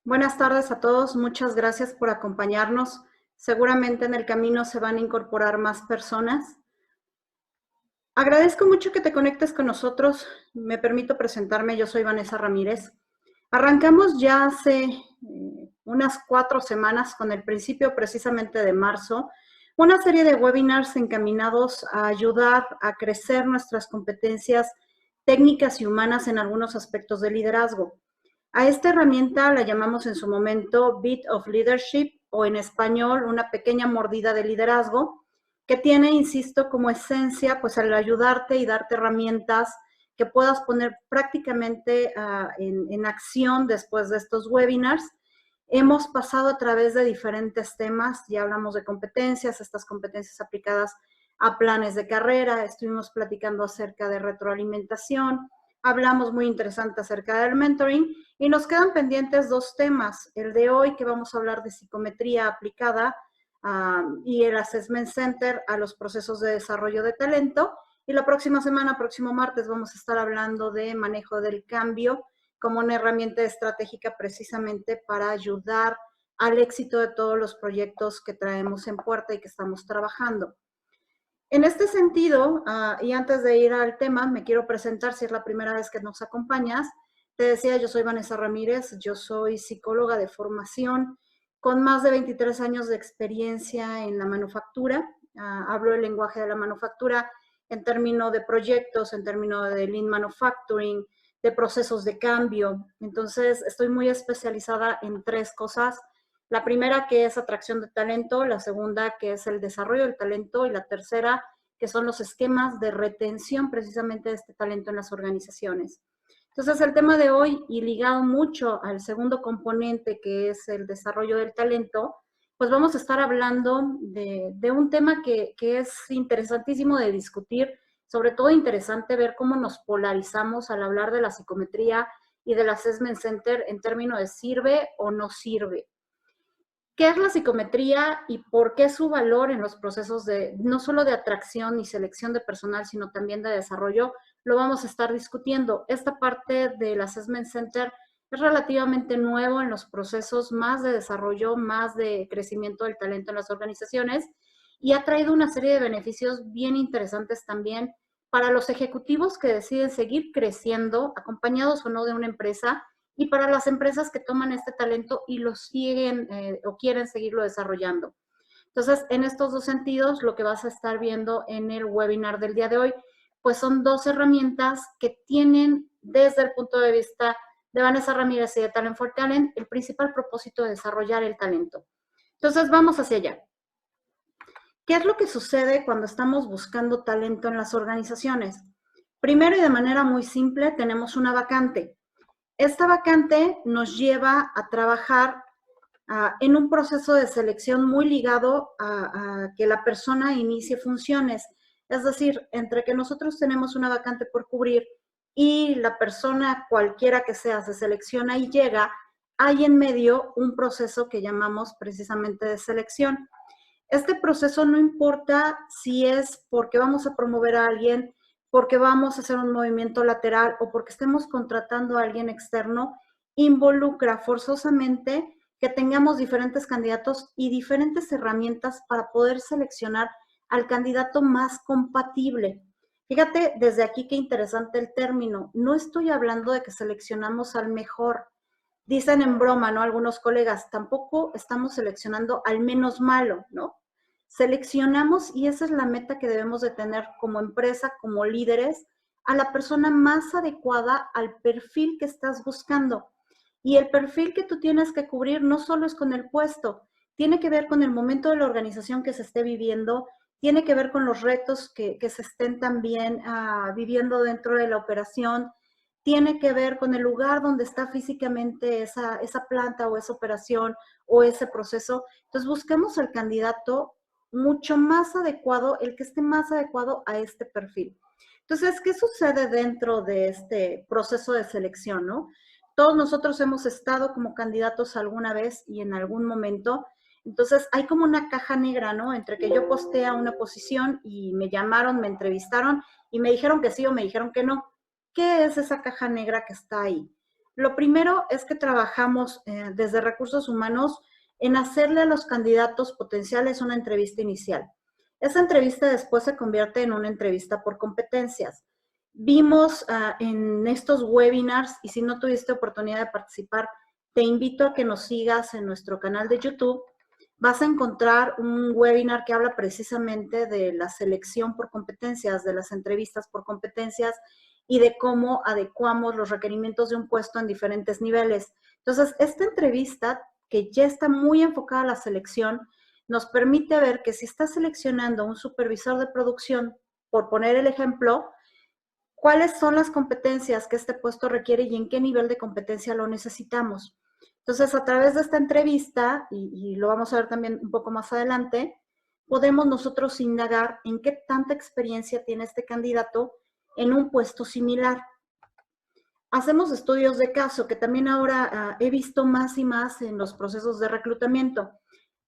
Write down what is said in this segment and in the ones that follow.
Buenas tardes a todos, muchas gracias por acompañarnos. Seguramente en el camino se van a incorporar más personas. Agradezco mucho que te conectes con nosotros. Me permito presentarme, yo soy Vanessa Ramírez. Arrancamos ya hace unas 4 semanas, con el principio precisamente de marzo, una serie de webinars encaminados a ayudar a crecer nuestras competencias técnicas y humanas en algunos aspectos de liderazgo. A esta herramienta la llamamos en su momento Bit of Leadership, o en español, una pequeña mordida de liderazgo, que tiene, insisto, como esencia, pues el ayudarte y darte herramientas que puedas poner prácticamente en acción después de estos webinars. Hemos pasado a través de diferentes temas, ya hablamos de competencias, estas competencias aplicadas a planes de carrera, estuvimos platicando acerca de retroalimentación, hablamos muy interesante acerca del mentoring y nos quedan pendientes 2 temas. El de hoy, que vamos a hablar de psicometría aplicada y el Assessment Center a los procesos de desarrollo de talento. Y la próxima semana, próximo martes, vamos a estar hablando de manejo del cambio como una herramienta estratégica precisamente para ayudar al éxito de todos los proyectos que traemos en puerta y que estamos trabajando. En este sentido, y antes de ir al tema, me quiero presentar si es la primera vez que nos acompañas. Te decía, yo soy Vanessa Ramírez, yo soy psicóloga de formación con más de 23 años de experiencia en la manufactura. Hablo el lenguaje de la manufactura en términos de proyectos, en términos de lean manufacturing, de procesos de cambio. Entonces, estoy muy especializada en 3 cosas. La primera, que es atracción de talento, la segunda, que es el desarrollo del talento, y la tercera, que son los esquemas de retención precisamente de este talento en las organizaciones. Entonces, el tema de hoy, y ligado mucho al segundo componente, que es el desarrollo del talento, pues vamos a estar hablando de un tema que es interesantísimo de discutir, sobre todo interesante ver cómo nos polarizamos al hablar de la psicometría y del Assessment Center en términos de sirve o no sirve. ¿Qué es la psicometría y por qué su valor en los procesos de no solo de atracción y selección de personal, sino también de desarrollo? Lo vamos a estar discutiendo. Esta parte del Assessment Center es relativamente nuevo en los procesos más de desarrollo, más de crecimiento del talento en las organizaciones, y ha traído una serie de beneficios bien interesantes también para los ejecutivos que deciden seguir creciendo, acompañados o no de una empresa, y para las empresas que toman este talento y lo siguen o quieren seguirlo desarrollando. Entonces, en estos 2 sentidos, lo que vas a estar viendo en el webinar del día de hoy, pues son 2 herramientas que tienen, desde el punto de vista de Vanessa Ramírez y de Talent for Talent, el principal propósito de desarrollar el talento. Entonces, vamos hacia allá. ¿Qué es lo que sucede cuando estamos buscando talento en las organizaciones? Primero, y de manera muy simple, tenemos una vacante. Esta vacante nos lleva a trabajar en un proceso de selección muy ligado a que la persona inicie funciones. Es decir, entre que nosotros tenemos una vacante por cubrir y la persona, cualquiera que sea, se selecciona y llega, hay en medio un proceso que llamamos precisamente de selección. Este proceso no importa si es porque vamos a promover a alguien, porque vamos a hacer un movimiento lateral o porque estemos contratando a alguien externo, involucra forzosamente que tengamos diferentes candidatos y diferentes herramientas para poder seleccionar al candidato más compatible. Fíjate, desde aquí qué interesante el término. No estoy hablando de que seleccionamos al mejor. Dicen en broma, ¿no? Algunos colegas, tampoco estamos seleccionando al menos malo, ¿no? Seleccionamos, y esa es la meta que debemos de tener como empresa, como líderes, a la persona más adecuada al perfil que estás buscando. Y el perfil que tú tienes que cubrir no solo es con el puesto, tiene que ver con el momento de la organización que se esté viviendo, tiene que ver con los retos que se estén también viviendo dentro de la operación, tiene que ver con el lugar donde está físicamente esa planta o esa operación o ese proceso. Entonces busquemos al candidato mucho más adecuado, el que esté más adecuado a este perfil. Entonces, ¿qué sucede dentro de este proceso de selección, no? Todos nosotros hemos estado como candidatos alguna vez y en algún momento. Entonces, hay como una caja negra, ¿no? Entre que yo posteé a una posición y me llamaron, me entrevistaron y me dijeron que sí o me dijeron que no. ¿Qué es esa caja negra que está ahí? Lo primero es que trabajamos desde recursos humanos en hacerle a los candidatos potenciales una entrevista inicial. Esa entrevista después se convierte en una entrevista por competencias. Vimos en estos webinars, y si no tuviste oportunidad de participar, te invito a que nos sigas en nuestro canal de YouTube. Vas a encontrar un webinar que habla precisamente de la selección por competencias, de las entrevistas por competencias y de cómo adecuamos los requerimientos de un puesto en diferentes niveles. Entonces, esta entrevista, que ya está muy enfocada a la selección, nos permite ver que si estás seleccionando un supervisor de producción, por poner el ejemplo, cuáles son las competencias que este puesto requiere y en qué nivel de competencia lo necesitamos. Entonces, a través de esta entrevista, y lo vamos a ver también un poco más adelante, podemos nosotros indagar en qué tanta experiencia tiene este candidato en un puesto similar. Hacemos estudios de caso, que también ahora he visto más y más en los procesos de reclutamiento.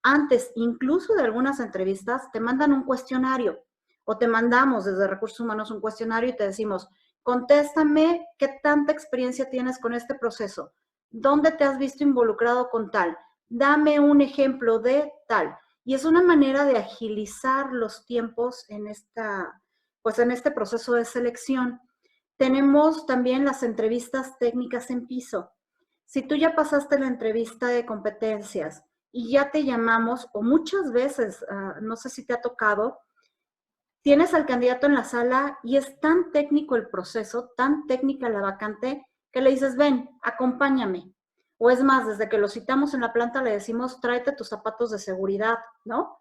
Antes, incluso de algunas entrevistas, te mandan un cuestionario o te mandamos desde Recursos Humanos un cuestionario y te decimos, contéstame qué tanta experiencia tienes con este proceso, dónde te has visto involucrado con tal, dame un ejemplo de tal. Y es una manera de agilizar los tiempos en este proceso de selección. Tenemos también las entrevistas técnicas en piso. Si tú ya pasaste la entrevista de competencias y ya te llamamos, o muchas veces, no sé si te ha tocado, tienes al candidato en la sala y es tan técnico el proceso, tan técnica la vacante, que le dices, ven, acompáñame. O es más, desde que lo citamos en la planta le decimos, tráete tus zapatos de seguridad, ¿no?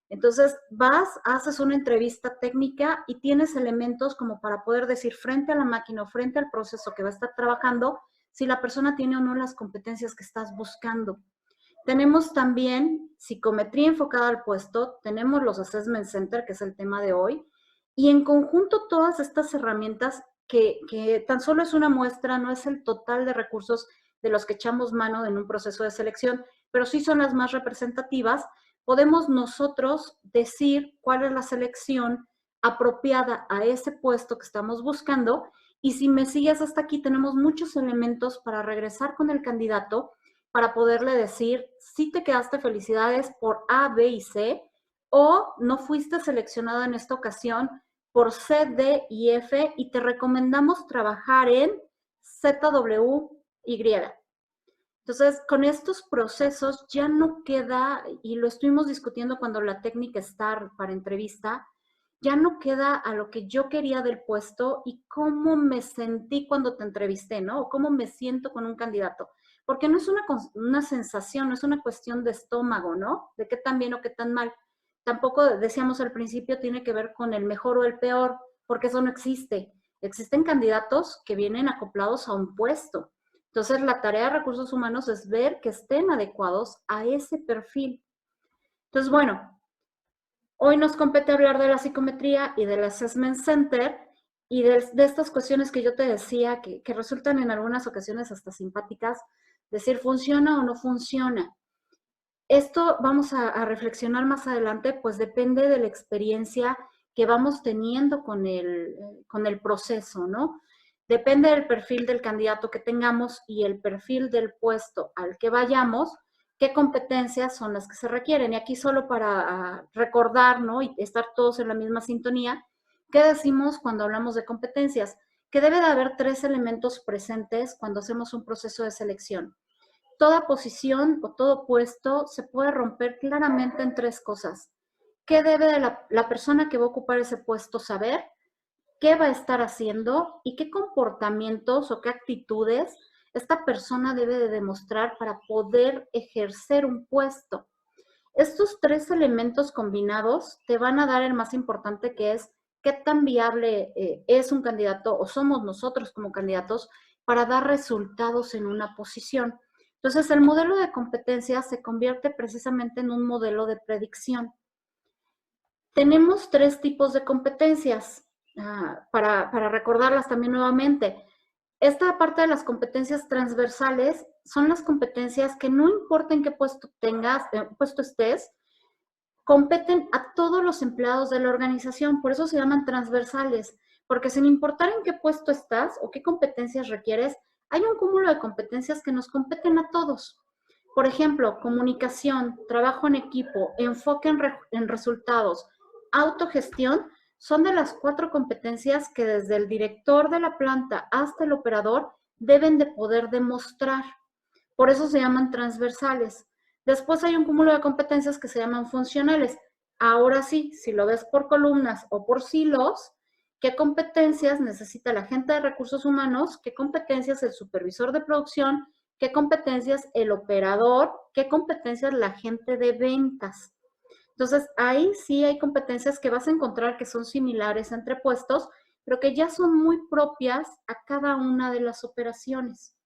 Entonces vas, haces una entrevista técnica y tienes elementos como para poder decir frente a la máquina o frente al proceso que va a estar trabajando si la persona tiene o no las competencias que estás buscando. Tenemos también psicometría enfocada al puesto, tenemos los assessment center, que es el tema de hoy, y en conjunto todas estas herramientas que tan solo es una muestra, no es el total de recursos de los que echamos mano en un proceso de selección, pero sí son las más representativas. Podemos nosotros decir cuál es la selección apropiada a ese puesto que estamos buscando, y si me sigues hasta aquí, tenemos muchos elementos para regresar con el candidato para poderle decir si te quedaste, felicidades por A, B y C, o no fuiste seleccionado en esta ocasión por C, D y F y te recomendamos trabajar en Z, W, Y. Entonces, con estos procesos ya no queda, y lo estuvimos discutiendo cuando la técnica STAR para entrevista, ya no queda a lo que yo quería del puesto y cómo me sentí cuando te entrevisté, ¿no? O cómo me siento con un candidato. Porque no es una sensación, no es una cuestión de estómago, ¿no? De qué tan bien o qué tan mal. Tampoco, decíamos al principio, tiene que ver con el mejor o el peor, porque eso no existe. Existen candidatos que vienen acoplados a un puesto. Entonces, la tarea de recursos humanos es ver que estén adecuados a ese perfil. Entonces, bueno, hoy nos compete hablar de la psicometría y del assessment center y de estas cuestiones que yo te decía que resultan en algunas ocasiones hasta simpáticas, decir funciona o no funciona. Esto vamos a reflexionar más adelante, pues depende de la experiencia que vamos teniendo con el proceso, ¿no? Depende del perfil del candidato que tengamos y el perfil del puesto al que vayamos, qué competencias son las que se requieren. Y aquí solo para recordar, ¿no? Y estar todos en la misma sintonía, ¿qué decimos cuando hablamos de competencias? Que debe de haber 3 elementos presentes cuando hacemos un proceso de selección. Toda posición o todo puesto se puede romper claramente en 3 cosas. ¿Qué debe de la persona que va a ocupar ese puesto saber? ¿Qué va a estar haciendo? ¿Y qué comportamientos o qué actitudes esta persona debe de demostrar para poder ejercer un puesto? Estos 3 elementos combinados te van a dar el más importante, que es qué tan viable es un candidato o somos nosotros como candidatos para dar resultados en una posición. Entonces, el modelo de competencia se convierte precisamente en un modelo de predicción. Tenemos 3 tipos de competencias, para recordarlas también nuevamente. Esta parte de las competencias transversales son las competencias que no importa en qué puesto tengas, puesto estés, competen a todos los empleados de la organización, por eso se llaman transversales, porque sin importar en qué puesto estás o qué competencias requieres, hay un cúmulo de competencias que nos competen a todos. Por ejemplo, comunicación, trabajo en equipo, enfoque en resultados, autogestión, son de las 4 competencias que desde el director de la planta hasta el operador deben de poder demostrar. Por eso se llaman transversales. Después hay un cúmulo de competencias que se llaman funcionales. Ahora sí, si lo ves por columnas o por silos, ¿qué competencias necesita la gente de recursos humanos? ¿Qué competencias el supervisor de producción? ¿Qué competencias el operador? ¿Qué competencias la gente de ventas? Entonces, ahí sí hay competencias que vas a encontrar que son similares entre puestos, pero que ya son muy propias a cada una de las operaciones.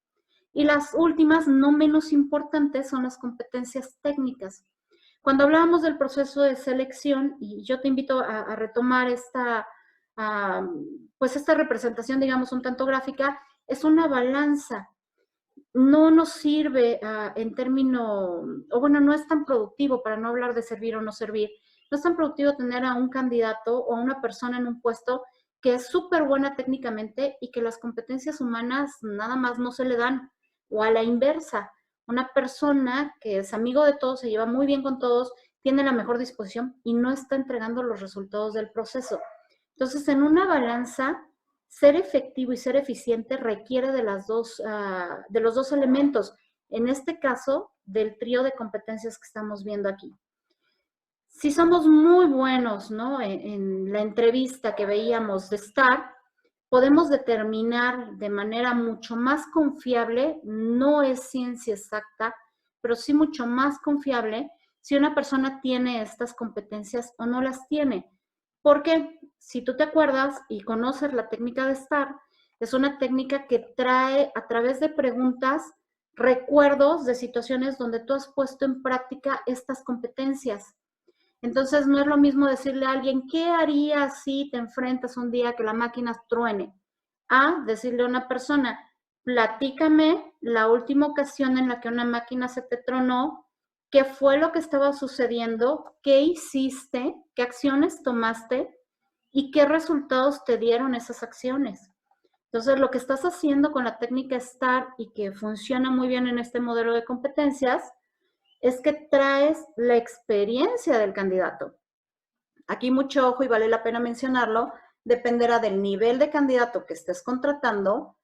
Y las últimas, no menos importantes, son las competencias técnicas. Cuando hablábamos del proceso de selección, y yo te invito a retomar pues esta representación, digamos, un tanto gráfica, es una balanza. No nos sirve en términos, o bueno, no es tan productivo, para no hablar de servir o no servir, no es tan productivo tener a un candidato o a una persona en un puesto que es súper buena técnicamente y que las competencias humanas nada más no se le dan. O a la inversa, una persona que es amigo de todos, se lleva muy bien con todos, tiene la mejor disposición y no está entregando los resultados del proceso. Entonces, en una balanza, ser efectivo y ser eficiente requiere de de los dos elementos. En este caso, del trío de competencias que estamos viendo aquí. Si somos muy buenos, ¿no? En la entrevista que veíamos de STAR, podemos determinar de manera mucho más confiable, no es ciencia exacta, pero sí mucho más confiable si una persona tiene estas competencias o no las tiene. Porque si tú te acuerdas y conoces la técnica de STAR, es una técnica que trae a través de preguntas recuerdos de situaciones donde tú has puesto en práctica estas competencias. Entonces, no es lo mismo decirle a alguien, ¿qué harías si te enfrentas un día que la máquina truene? A decirle a una persona, platícame la última ocasión en la que una máquina se te tronó, qué fue lo que estaba sucediendo, qué hiciste, qué acciones tomaste y qué resultados te dieron esas acciones. Entonces, lo que estás haciendo con la técnica STAR y que funciona muy bien en este modelo de competencias es que traes la experiencia del candidato. Aquí mucho ojo y vale la pena mencionarlo, dependerá del nivel de candidato que estés contratando,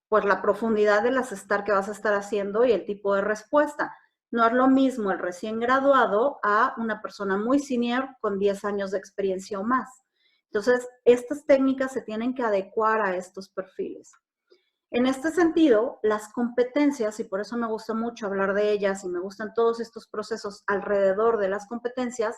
pues la profundidad de las STAR que vas a estar haciendo y el tipo de respuesta. No es lo mismo el recién graduado a una persona muy senior con 10 años de experiencia o más. Entonces, estas técnicas se tienen que adecuar a estos perfiles. En este sentido, las competencias, y por eso me gusta mucho hablar de ellas y me gustan todos estos procesos alrededor de las competencias,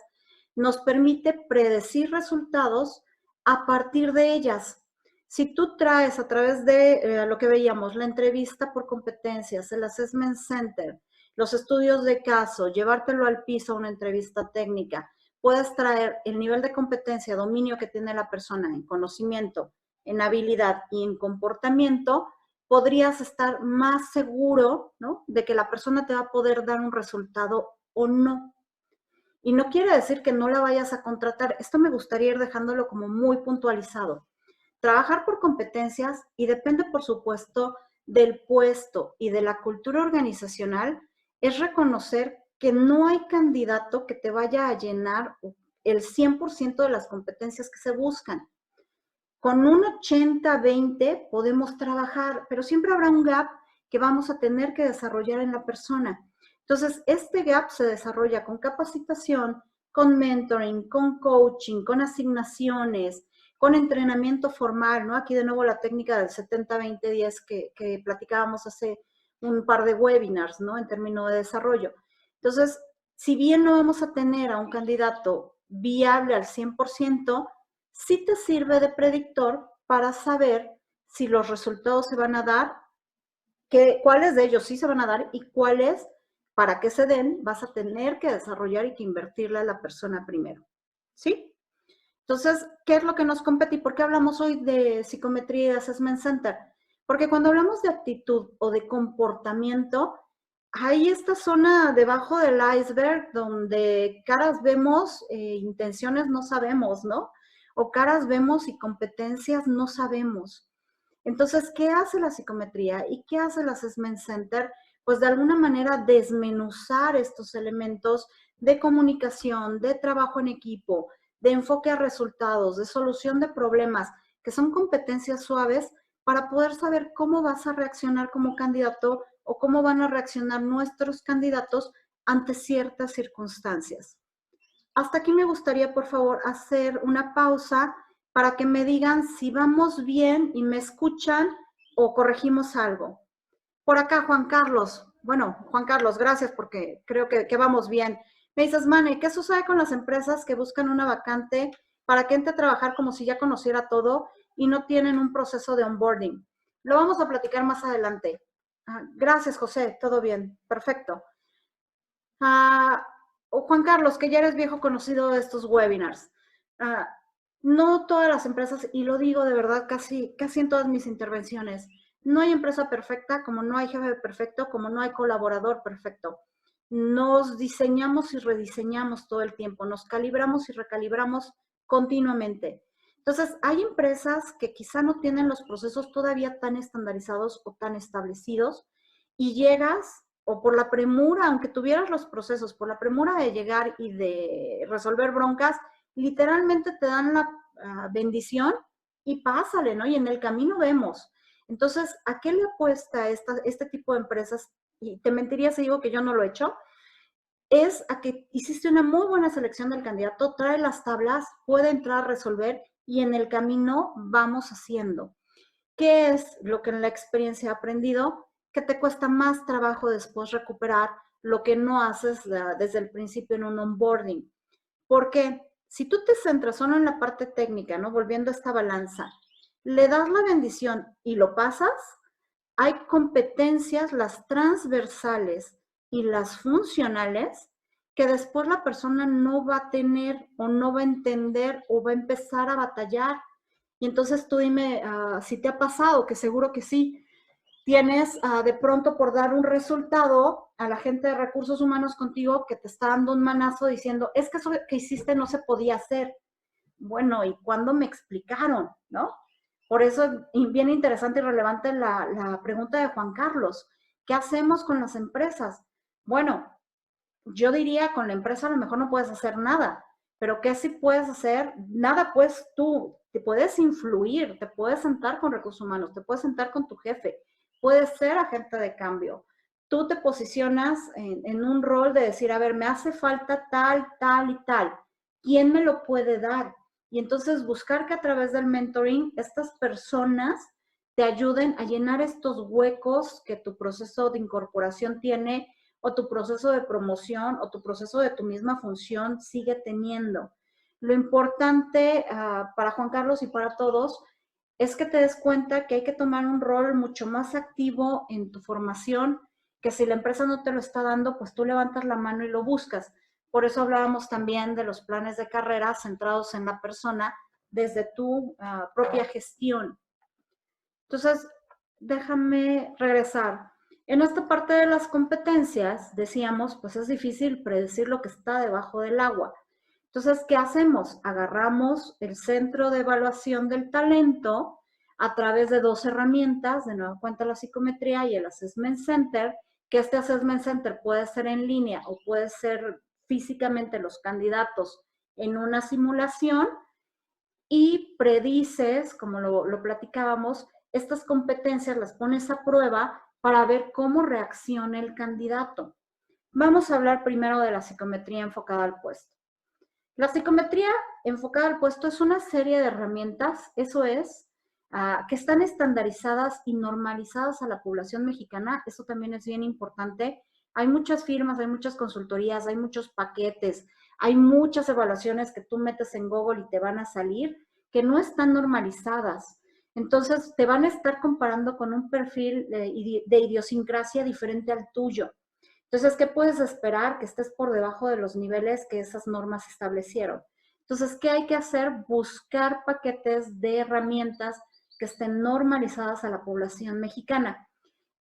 nos permite predecir resultados a partir de ellas. Si tú traes a través de lo que veíamos, la entrevista por competencias, el assessment center, los estudios de caso, llevártelo al piso a una entrevista técnica, puedes traer el nivel de competencia, dominio que tiene la persona en conocimiento, en habilidad y en comportamiento, podrías estar más seguro, ¿no?, de que la persona te va a poder dar un resultado o no. Y no quiere decir que no la vayas a contratar. Esto me gustaría ir dejándolo como muy puntualizado. Trabajar por competencias, y depende, por supuesto, del puesto y de la cultura organizacional, es reconocer que no hay candidato que te vaya a llenar el 100% de las competencias que se buscan. Con un 80-20 podemos trabajar, pero siempre habrá un gap que vamos a tener que desarrollar en la persona. Entonces, este gap se desarrolla con capacitación, con mentoring, con coaching, con asignaciones, con entrenamiento formal, ¿no? Aquí de nuevo la técnica del 70-20-10 que platicábamos hace un par de webinars, ¿no?, en términos de desarrollo. Entonces, si bien no vamos a tener a un candidato viable al 100%, sí te sirve de predictor para saber si los resultados se van a dar, cuáles de ellos sí se van a dar y cuáles, para que se den, vas a tener que desarrollar y que invertirle a la persona primero. ¿Sí? Entonces, ¿qué es lo que nos compete y por qué hablamos hoy de psicometría y de assessment center? Porque cuando hablamos de actitud o de comportamiento, hay esta zona debajo del iceberg donde caras vemos, intenciones no sabemos, ¿no? O caras vemos y competencias no sabemos. Entonces, ¿qué hace la psicometría y qué hace el Assessment Center? Pues de alguna manera desmenuzar estos elementos de comunicación, de trabajo en equipo, de enfoque a resultados, de solución de problemas, que son competencias suaves para poder saber cómo vas a reaccionar como candidato o cómo van a reaccionar nuestros candidatos ante ciertas circunstancias. Hasta aquí me gustaría, por favor, hacer una pausa para que me digan si vamos bien y me escuchan o corregimos algo. Por acá, Juan Carlos. Bueno, Juan Carlos, gracias porque creo que vamos bien. Me dices, Mane, ¿qué sucede con las empresas que buscan una vacante para que entre a trabajar como si ya conociera todo y no tienen un proceso de onboarding? Lo vamos a platicar más adelante. Gracias, José. Todo bien. Perfecto. Juan Carlos, que ya eres viejo conocido de estos webinars. No todas las empresas, y lo digo de verdad casi en todas mis intervenciones, no hay empresa perfecta, como no hay jefe perfecto, como no hay colaborador perfecto. Nos diseñamos y rediseñamos todo el tiempo, nos calibramos y recalibramos continuamente. Entonces, hay empresas que quizá no tienen los procesos todavía tan estandarizados o tan establecidos y llegas o por la premura, aunque tuvieras los procesos, por la premura de llegar y de resolver broncas, literalmente te dan la bendición y pásale, ¿no? Y en el camino vemos. Entonces, ¿a qué le apuesta este tipo de empresas? Y te mentiría si digo que yo no lo he hecho. Es a que hiciste una muy buena selección del candidato, trae las tablas, puede entrar a resolver y en el camino vamos haciendo. ¿Qué es lo que en la experiencia he aprendido? Que te cuesta más trabajo después recuperar lo que no haces desde el principio en un onboarding. Porque si tú te centras solo en la parte técnica, ¿no? Volviendo a esta balanza, le das la bendición y lo pasas, hay competencias, las transversales y las funcionales, que después la persona no va a tener o no va a entender o va a empezar a batallar. Y entonces tú dime si te ha pasado, que seguro que sí. Tienes de pronto por dar un resultado a la gente de recursos humanos contigo que te está dando un manazo diciendo, es que eso que hiciste no se podía hacer. Bueno, ¿y cuándo me explicaron? ¿No? Por eso es bien interesante y relevante la pregunta de Juan Carlos. ¿Qué hacemos con las empresas? Bueno, yo diría con la empresa a lo mejor no puedes hacer nada, pero ¿qué sí puedes hacer? Nada, pues tú te puedes influir, te puedes sentar con recursos humanos, te puedes sentar con tu jefe, puedes ser agente de cambio. Tú te posicionas en un rol de decir, a ver, me hace falta tal, tal y tal. ¿Quién me lo puede dar? Y entonces buscar que a través del mentoring estas personas te ayuden a llenar estos huecos que tu proceso de incorporación tiene o tu proceso de promoción o tu proceso de tu misma función sigue teniendo. Lo importante para Juan Carlos y para todos es que te des cuenta que hay que tomar un rol mucho más activo en tu formación, que si la empresa no te lo está dando, pues tú levantas la mano y lo buscas. Por eso hablábamos también de los planes de carrera centrados en la persona desde tu propia gestión. Entonces, déjame regresar. En esta parte de las competencias, decíamos, pues es difícil predecir lo que está debajo del agua. Entonces, ¿qué hacemos? Agarramos el centro de evaluación del talento a través de dos herramientas, de nueva cuenta la psicometría y el Assessment Center, que este Assessment Center puede ser en línea o puede ser físicamente los candidatos en una simulación y predices, como lo platicábamos, estas competencias las pones a prueba para ver cómo reacciona el candidato. Vamos a hablar primero de la psicometría enfocada al puesto. La psicometría enfocada al puesto es una serie de herramientas, eso es, que están estandarizadas y normalizadas a la población mexicana. Eso también es bien importante. Hay muchas firmas, hay muchas consultorías, hay muchos paquetes, hay muchas evaluaciones que tú metes en Google y te van a salir que no están normalizadas. Entonces, te van a estar comparando con un perfil de idiosincrasia diferente al tuyo. Entonces, ¿qué puedes esperar? Que estés por debajo de los niveles que esas normas establecieron. Entonces, ¿qué hay que hacer? Buscar paquetes de herramientas que estén normalizadas a la población mexicana.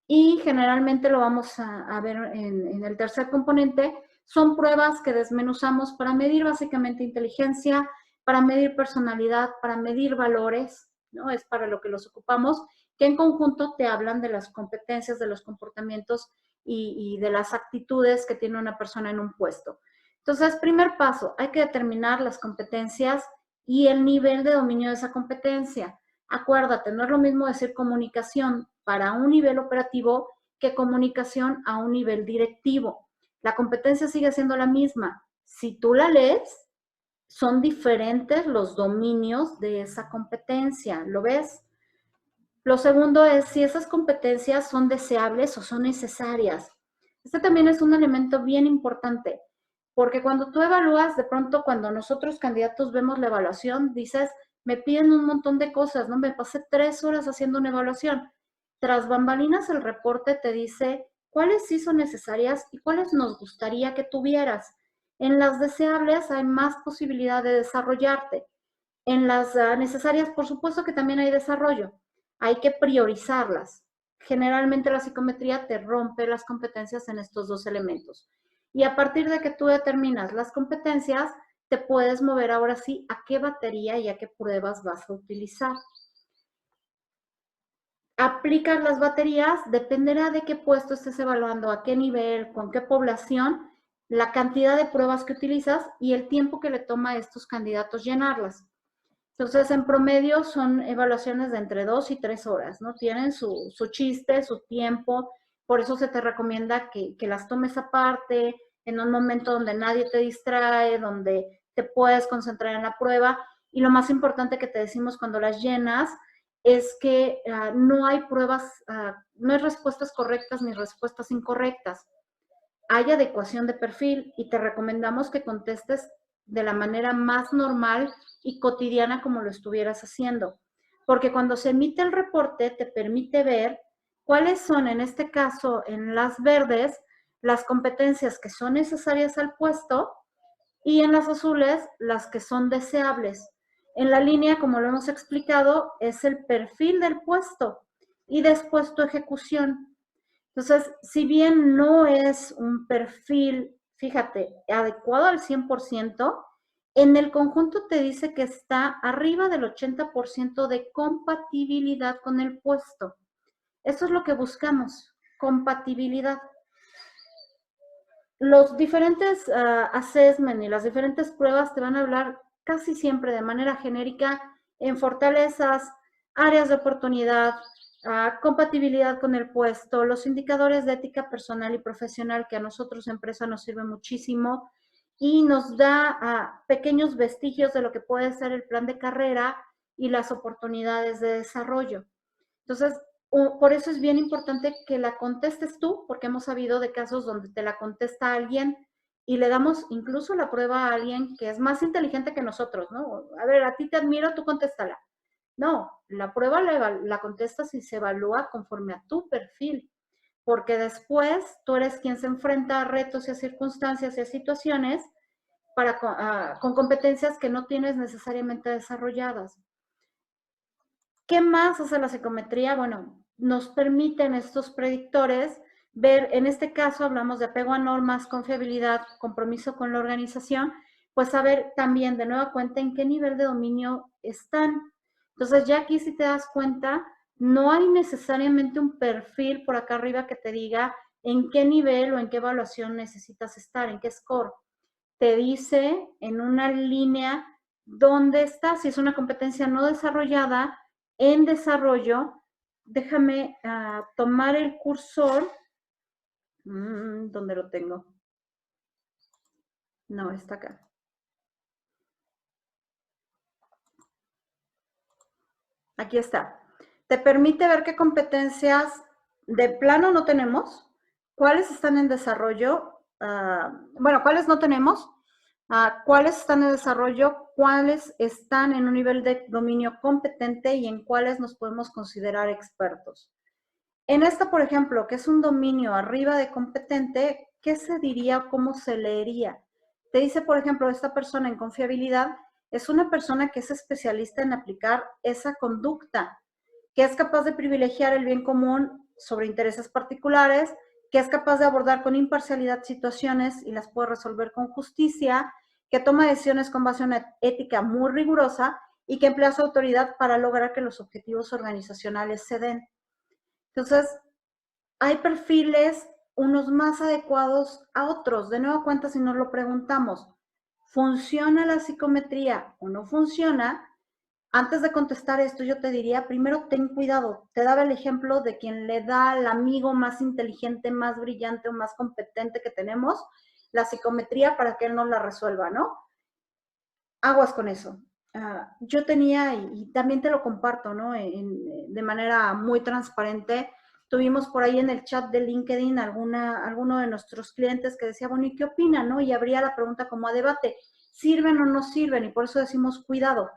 Y generalmente lo vamos a ver en el tercer componente. Son pruebas que desmenuzamos para medir básicamente inteligencia, para medir personalidad, para medir valores, ¿no? Es para lo que los ocupamos, que en conjunto te hablan de las competencias, de los comportamientos y de las actitudes que tiene una persona en un puesto. Entonces, primer paso, hay que determinar las competencias y el nivel de dominio de esa competencia. Acuérdate, no es lo mismo decir comunicación para un nivel operativo que comunicación a un nivel directivo. La competencia sigue siendo la misma. Si tú la lees, son diferentes los dominios de esa competencia, ¿lo ves? Lo segundo es si esas competencias son deseables o son necesarias. Este también es un elemento bien importante, porque cuando tú evalúas, de pronto cuando nosotros candidatos vemos la evaluación, dices, me piden un montón de cosas, ¿no? Me pasé 3 horas haciendo una evaluación. Tras bambalinas, el reporte te dice cuáles sí son necesarias y cuáles nos gustaría que tuvieras. En las deseables hay más posibilidad de desarrollarte. En las necesarias, por supuesto que también hay desarrollo. Hay que priorizarlas. Generalmente la psicometría te rompe las competencias en estos dos elementos. Y a partir de que tú determinas las competencias, te puedes mover ahora sí a qué batería y a qué pruebas vas a utilizar. Aplicas las baterías, dependerá de qué puesto estés evaluando, a qué nivel, con qué población, la cantidad de pruebas que utilizas y el tiempo que le toma a estos candidatos llenarlas. Entonces, en promedio son evaluaciones de entre 2 y 3 horas, ¿no? Tienen su chiste, su tiempo, por eso se te recomienda que las tomes aparte, en un momento donde nadie te distrae, donde te puedes concentrar en la prueba. Y lo más importante que te decimos cuando las llenas es que no hay pruebas, no hay respuestas correctas ni respuestas incorrectas. Hay adecuación de perfil y te recomendamos que contestes de la manera más normal y cotidiana como lo estuvieras haciendo. Porque cuando se emite el reporte te permite ver cuáles son, en este caso, en las verdes, las competencias que son necesarias al puesto y en las azules, las que son deseables. En la línea, como lo hemos explicado, es el perfil del puesto y después tu ejecución. Entonces, si bien no es un perfil, fíjate, adecuado al 100%, en el conjunto te dice que está arriba del 80% de compatibilidad con el puesto. Eso es lo que buscamos, compatibilidad. Los diferentes assessment y las diferentes pruebas te van a hablar casi siempre de manera genérica en fortalezas, áreas de oportunidad, compatibilidad con el puesto, los indicadores de ética personal y profesional que a nosotros empresa nos sirve muchísimo y nos da pequeños vestigios de lo que puede ser el plan de carrera y las oportunidades de desarrollo. Entonces, por eso es bien importante que la contestes tú, porque hemos sabido de casos donde te la contesta alguien y le damos incluso la prueba a alguien que es más inteligente que nosotros, ¿no? A ver, a ti te admiro, tú contéstala. No, la prueba la contestas y se evalúa conforme a tu perfil, porque después tú eres quien se enfrenta a retos y a circunstancias y a situaciones con competencias que no tienes necesariamente desarrolladas. ¿Qué más hace la psicometría? Bueno, nos permiten estos predictores ver, en este caso hablamos de apego a normas, confiabilidad, compromiso con la organización, pues saber también de nueva cuenta en qué nivel de dominio están. Entonces ya aquí si te das cuenta, no hay necesariamente un perfil por acá arriba que te diga en qué nivel o en qué evaluación necesitas estar, en qué score. Te dice en una línea dónde estás, si es una competencia no desarrollada, en desarrollo, déjame tomar el cursor. ¿Dónde lo tengo? No, está acá. Aquí está. Te permite ver qué competencias de plano no tenemos, cuáles están en desarrollo, bueno, cuáles no tenemos, cuáles están en desarrollo, cuáles están en un nivel de dominio competente y en cuáles nos podemos considerar expertos. En esta, por ejemplo, que es un dominio arriba de competente, ¿qué se diría o cómo se leería? Te dice, por ejemplo, esta persona en confiabilidad es una persona que es especialista en aplicar esa conducta, que es capaz de privilegiar el bien común sobre intereses particulares, que es capaz de abordar con imparcialidad situaciones y las puede resolver con justicia, que toma decisiones con base en una ética muy rigurosa y que emplea su autoridad para lograr que los objetivos organizacionales se den. Entonces, hay perfiles, unos más adecuados a otros. De nueva cuenta, si nos lo preguntamos, ¿funciona la psicometría o no funciona? Antes de contestar esto, yo te diría, primero ten cuidado. Te daba el ejemplo de quien le da al amigo más inteligente, más brillante o más competente que tenemos la psicometría para que él nos la resuelva, ¿no? Aguas con eso. Yo tenía, y también te lo comparto, ¿no? De manera muy transparente, tuvimos por ahí en el chat de LinkedIn alguno de nuestros clientes que decía, bueno, ¿y qué opinan, no? Y abría la pregunta como a debate, ¿sirven o no sirven? Y por eso decimos cuidado.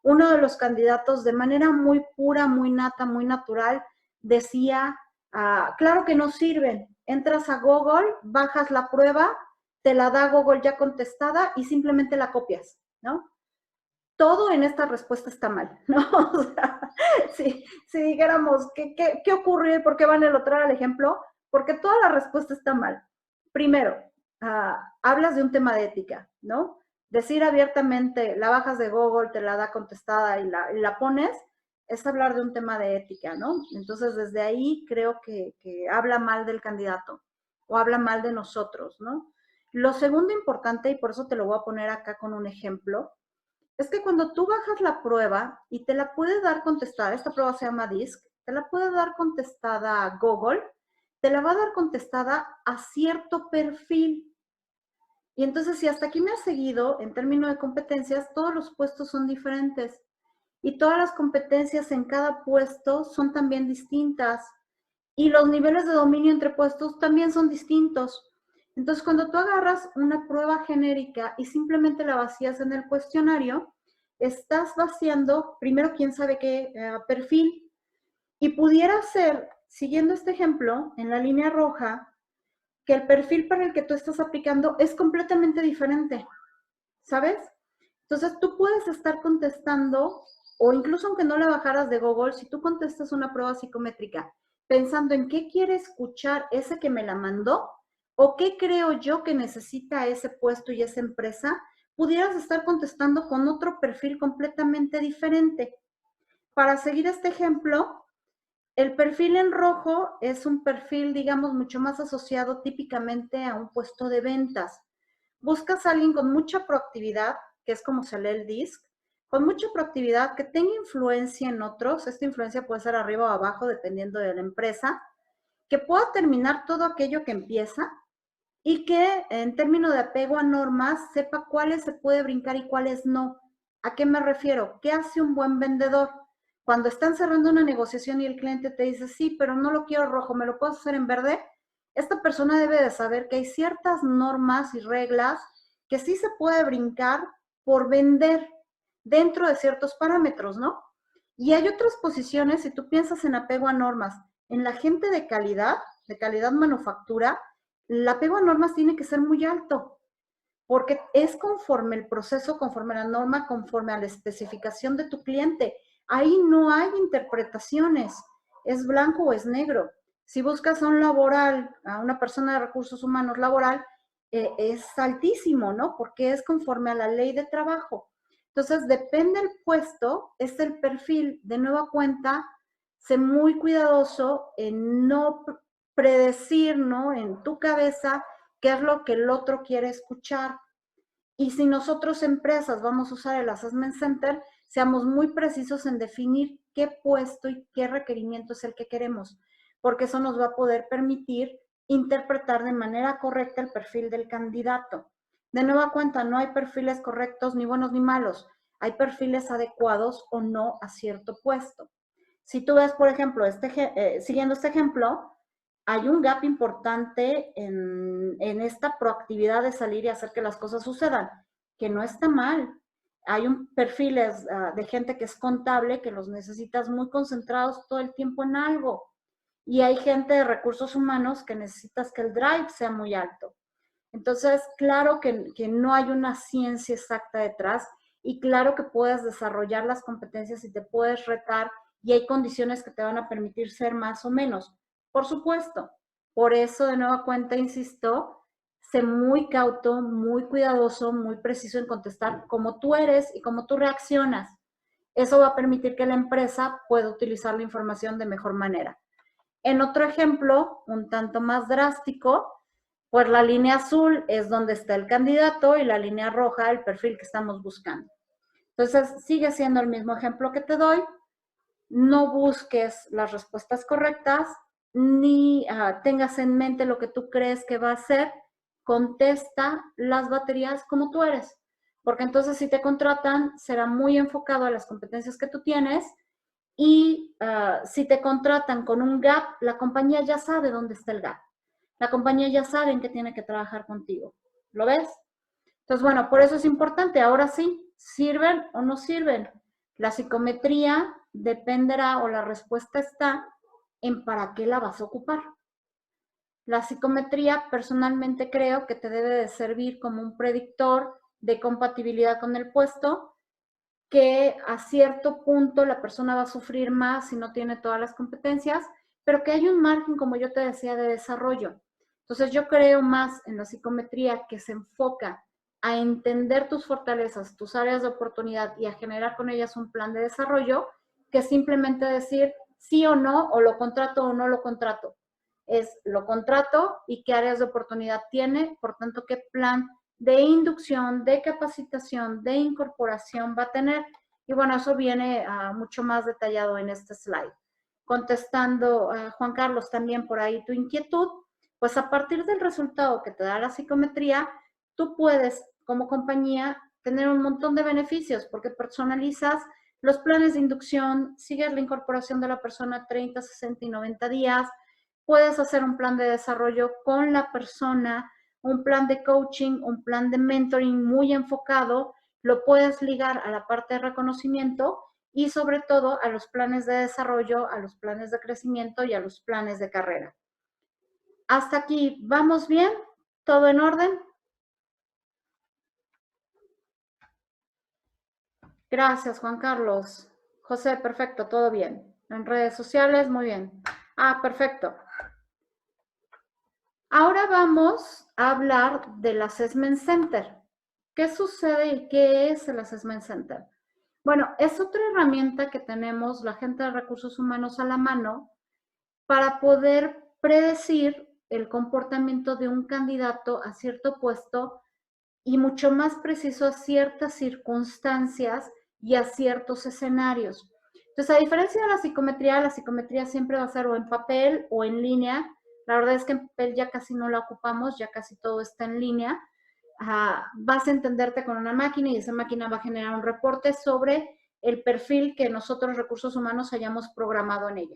Uno de los candidatos, de manera muy pura, muy nata, muy natural, decía, claro que no sirven. Entras a Google, bajas la prueba, te la da Google ya contestada y simplemente la copias, ¿no? Todo en esta respuesta está mal, ¿no? O sea, si dijéramos, ¿qué ocurrió y por qué Vane trae el ejemplo? Porque toda la respuesta está mal. Primero, hablas de un tema de ética, ¿no? Decir abiertamente, la bajas de Google, te la da contestada y la pones, es hablar de un tema de ética, ¿no? Entonces, desde ahí creo que habla mal del candidato o habla mal de nosotros, ¿no? Lo segundo importante, y por eso te lo voy a poner acá con un ejemplo, es que cuando tú bajas la prueba y te la puede dar contestada, esta prueba se llama DISC, te la puede dar contestada Google, te la va a dar contestada a cierto perfil. Y entonces, si hasta aquí me has seguido, en términos de competencias, todos los puestos son diferentes. Y todas las competencias en cada puesto son también distintas. Y los niveles de dominio entre puestos también son distintos. Entonces, cuando tú agarras una prueba genérica y simplemente la vacías en el cuestionario, estás vaciando, primero, quién sabe qué perfil. Y pudiera ser, siguiendo este ejemplo, en la línea roja, que el perfil para el que tú estás aplicando es completamente diferente, ¿sabes? Entonces, tú puedes estar contestando, o incluso aunque no la bajaras de Google, si tú contestas una prueba psicométrica pensando en qué quiere escuchar ese que me la mandó, o qué creo yo que necesita ese puesto y esa empresa, pudieras estar contestando con otro perfil completamente diferente. Para seguir este ejemplo, el perfil en rojo es un perfil, digamos, mucho más asociado típicamente a un puesto de ventas. Buscas a alguien con mucha proactividad, que es como se lee el DISC, con mucha proactividad, que tenga influencia en otros. Esta influencia puede ser arriba o abajo, dependiendo de la empresa, que pueda terminar todo aquello que empieza y que en términos de apego a normas sepa cuáles se puede brincar y cuáles no. ¿A qué me refiero? ¿Qué hace un buen vendedor? Cuando están cerrando una negociación y el cliente te dice, sí, pero no lo quiero rojo, ¿me lo puedes hacer en verde? Esta persona debe de saber que hay ciertas normas y reglas que sí se puede brincar por vender dentro de ciertos parámetros, ¿no? Y hay otras posiciones, si tú piensas en apego a normas, en la gente de calidad manufactura, el apego a normas tiene que ser muy alto, porque es conforme el proceso, conforme la norma, conforme a la especificación de tu cliente. Ahí no hay interpretaciones, es blanco o es negro. Si buscas a un laboral, a una persona de recursos humanos laboral, es altísimo, ¿no? Porque es conforme a la ley de trabajo. Entonces, depende del puesto, es el perfil. De nueva cuenta, sé muy cuidadoso en no predecir, ¿no? En tu cabeza qué es lo que el otro quiere escuchar. Y si nosotros empresas vamos a usar el Assessment Center, seamos muy precisos en definir qué puesto y qué requerimiento es el que queremos, porque eso nos va a poder permitir interpretar de manera correcta el perfil del candidato. De nueva cuenta, no hay perfiles correctos ni buenos ni malos, hay perfiles adecuados o no a cierto puesto. Si tú ves, por ejemplo, siguiendo este ejemplo, hay un gap importante en esta proactividad de salir y hacer que las cosas sucedan, que no está mal. Hay perfiles de gente que es contable, que los necesitas muy concentrados todo el tiempo en algo. Y hay gente de recursos humanos que necesitas que el drive sea muy alto. Entonces, claro que no hay una ciencia exacta detrás y claro que puedes desarrollar las competencias y te puedes retar y hay condiciones que te van a permitir ser más o menos. Por supuesto, por eso de nueva cuenta, insisto, sé muy cauto, muy cuidadoso, muy preciso en contestar como tú eres y cómo tú reaccionas. Eso va a permitir que la empresa pueda utilizar la información de mejor manera. En otro ejemplo, un tanto más drástico, pues la línea azul es donde está el candidato y la línea roja el perfil que estamos buscando. Entonces, sigue siendo el mismo ejemplo que te doy. No busques las respuestas correctas, ni tengas en mente lo que tú crees que va a ser. Contesta las baterías como tú eres. Porque entonces si te contratan, será muy enfocado a las competencias que tú tienes. Y si te contratan con un gap, la compañía ya sabe dónde está el gap. La compañía ya sabe en qué tiene que trabajar contigo. ¿Lo ves? Entonces, bueno, por eso es importante. Ahora sí, ¿sirven o no sirven? La psicometría dependerá o la respuesta está en para qué la vas a ocupar. La psicometría personalmente creo que te debe de servir como un predictor de compatibilidad con el puesto, que a cierto punto la persona va a sufrir más si no tiene todas las competencias, pero que hay un margen, como yo te decía, de desarrollo. Entonces yo creo más en la psicometría que se enfoca a entender tus fortalezas, tus áreas de oportunidad y a generar con ellas un plan de desarrollo, que simplemente decir sí o no, o lo contrato o no lo contrato. Es lo contrato y qué áreas de oportunidad tiene, por tanto, qué plan de inducción, de capacitación, de incorporación va a tener. Y bueno, eso viene mucho más detallado en este slide. Contestando, Juan Carlos, también por ahí tu inquietud, pues a partir del resultado que te da la psicometría, tú puedes, como compañía, tener un montón de beneficios porque personalizas los planes de inducción, sigues la incorporación de la persona 30, 60 y 90 días, puedes hacer un plan de desarrollo con la persona, un plan de coaching, un plan de mentoring muy enfocado, lo puedes ligar a la parte de reconocimiento y sobre todo a los planes de desarrollo, a los planes de crecimiento y a los planes de carrera. Hasta aquí, ¿vamos bien? ¿Todo en orden? Gracias, Juan Carlos. José, perfecto, todo bien. En redes sociales, muy bien. Perfecto. Ahora vamos a hablar del Assessment Center. ¿Qué sucede y qué es el Assessment Center? Bueno, es otra herramienta que tenemos la gente de recursos humanos a la mano para poder predecir el comportamiento de un candidato a cierto puesto y mucho más preciso a ciertas circunstancias y a ciertos escenarios. Entonces, a diferencia de la psicometría siempre va a ser o en papel o en línea. La verdad es que en papel ya casi no la ocupamos, ya casi todo está en línea. Vas a entenderte con una máquina y esa máquina va a generar un reporte sobre el perfil que nosotros, recursos humanos, hayamos programado en ella.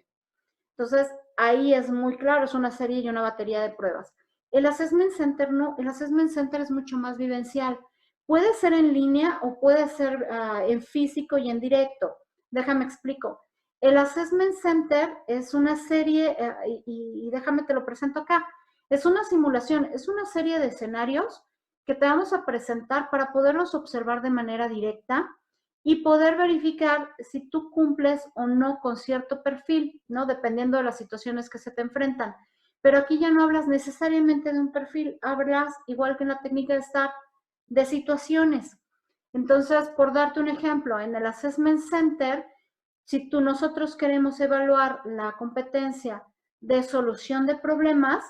Entonces, ahí es muy claro, es una serie y una batería de pruebas. El Assessment Center no, el Assessment Center es mucho más vivencial. Puede ser en línea o puede ser en físico y en directo. Déjame explico. El Assessment Center es una serie, y déjame te lo presento acá, es una simulación, es una serie de escenarios que te vamos a presentar para poderlos observar de manera directa y poder verificar si tú cumples o no con cierto perfil, ¿no? Dependiendo de las situaciones que se te enfrentan. Pero aquí ya no hablas necesariamente de un perfil, hablas, igual que en la técnica de STAR, de situaciones. Entonces, por darte un ejemplo, en el Assessment Center, si nosotros queremos evaluar la competencia de solución de problemas,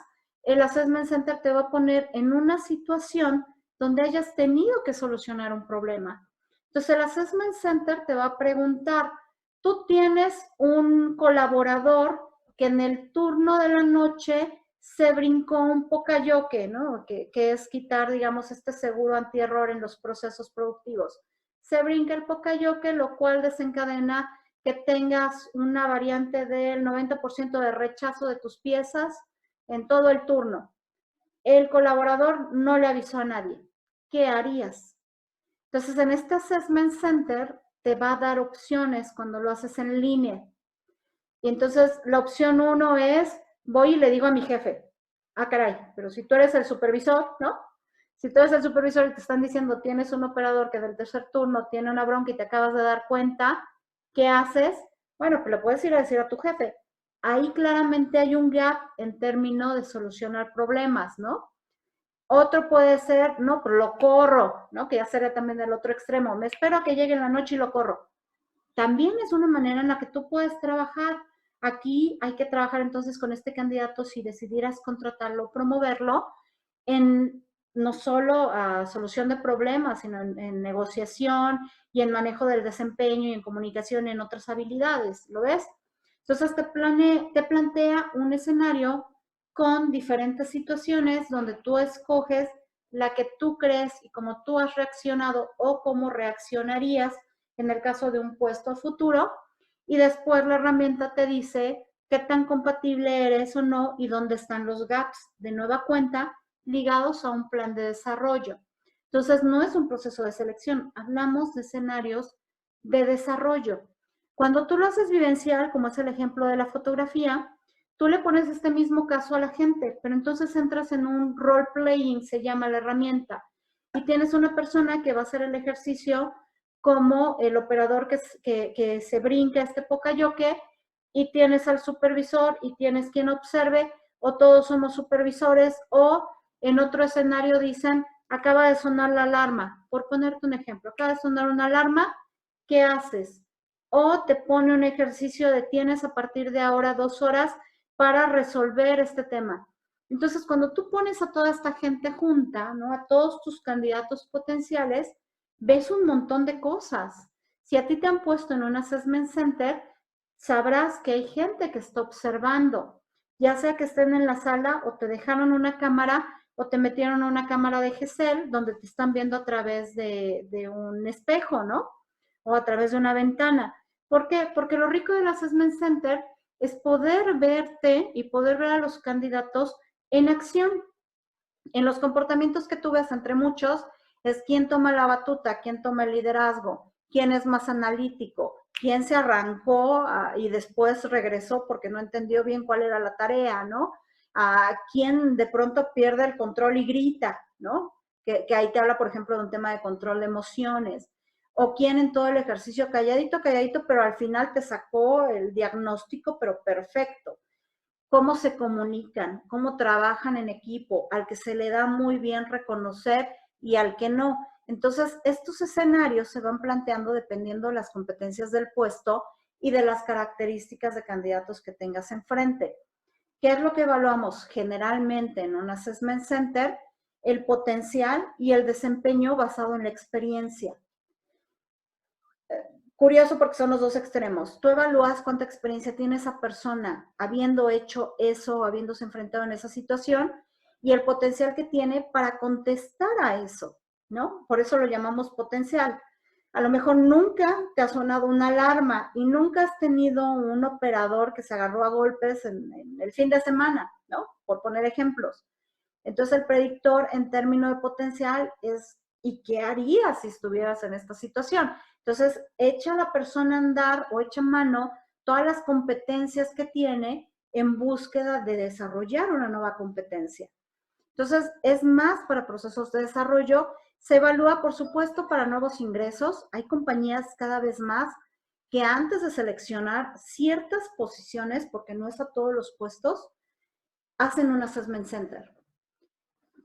el Assessment Center te va a poner en una situación donde hayas tenido que solucionar un problema. Entonces, el Assessment Center te va a preguntar, tú tienes un colaborador que en el turno de la noche se brincó un pocayoke, ¿no? Que es quitar, digamos, este seguro antierror en los procesos productivos. Se brinca el pocayoke, lo cual desencadena que tengas una variante del 90% de rechazo de tus piezas en todo el turno. El colaborador no le avisó a nadie. ¿Qué harías? Entonces, en este Assessment Center te va a dar opciones cuando lo haces en línea. Y entonces, la opción 1 es, voy y le digo a mi jefe, caray, pero si tú eres el supervisor, ¿no? Si tú eres el supervisor y te están diciendo, tienes un operador que del tercer turno tiene una bronca y te acabas de dar cuenta, ¿qué haces? Bueno, pues le puedes ir a decir a tu jefe. Ahí claramente hay un gap en términos de solucionar problemas, ¿no? Otro puede ser, no, pero lo corro, ¿no? Que ya sería también el otro extremo. Me espero a que llegue en la noche y lo corro. también es una manera en la que tú puedes trabajar. Aquí hay que trabajar entonces con este candidato si decidieras contratarlo, promoverlo en no solo a solución de problemas, sino en negociación y en manejo del desempeño y en comunicación y en otras habilidades. ¿Lo ves? Entonces te plantea un escenario con diferentes situaciones donde tú escoges la que tú crees y cómo tú has reaccionado o cómo reaccionarías en el caso de un puesto a futuro, y después la herramienta te dice qué tan compatible eres o no y dónde están los gaps de nueva cuenta ligados a un plan de desarrollo. Entonces, no es un proceso de selección, hablamos de escenarios de desarrollo. Cuando tú lo haces vivencial, como es el ejemplo de la fotografía, tú le pones este mismo caso a la gente, pero entonces entras en un role playing, se llama la herramienta, y tienes una persona que va a hacer el ejercicio como el operador que se brinca este pocayoke, y tienes al supervisor y tienes quien observe, o todos somos supervisores, o en otro escenario dicen, acaba de sonar la alarma, por ponerte un ejemplo, acaba de sonar una alarma, ¿qué haces? O te pone un ejercicio de tienes a partir de ahora 2 horas para resolver este tema. Entonces, cuando tú pones a toda esta gente junta, ¿no? A todos tus candidatos potenciales, ves un montón de cosas. Si a ti te han puesto en un assessment center, sabrás que hay gente que está observando, ya sea que estén en la sala o te dejaron una cámara o te metieron una cámara de GESEL donde te están viendo a través de un espejo, ¿no? O a través de una ventana. ¿Por qué? Porque lo rico del Assessment Center es poder verte y poder ver a los candidatos en acción, en los comportamientos que tú ves entre muchos, es quién toma la batuta, quién toma el liderazgo, quién es más analítico, quién se arrancó y después regresó porque no entendió bien cuál era la tarea, ¿no? A quién de pronto pierde el control y grita, ¿no? Que ahí te habla, por ejemplo, de un tema de control de emociones. O quién en todo el ejercicio calladito, calladito, pero al final te sacó el diagnóstico, pero perfecto. Cómo se comunican, cómo trabajan en equipo, al que se le da muy bien reconocer y al que no. Entonces, estos escenarios se van planteando dependiendo de las competencias del puesto y de las características de candidatos que tengas enfrente. ¿Qué es lo que evaluamos generalmente en un assessment center? El potencial y el desempeño basado en la experiencia. Curioso porque son los dos extremos. Tú evalúas cuánta experiencia tiene esa persona habiendo hecho eso, habiéndose enfrentado en esa situación, y el potencial que tiene para contestar a eso, ¿no? Por eso lo llamamos potencial. A lo mejor nunca te ha sonado una alarma y nunca has tenido un operador que se agarró a golpes en el fin de semana, ¿no? Por poner ejemplos. Entonces el predictor en términos de potencial es, ¿y qué harías si estuvieras en esta situación? Entonces echa a la persona a andar o echa mano todas las competencias que tiene en búsqueda de desarrollar una nueva competencia. Entonces es más para procesos de desarrollo. Se evalúa, por supuesto, para nuevos ingresos. Hay compañías cada vez más que antes de seleccionar ciertas posiciones, porque no es a todos los puestos, hacen un assessment center.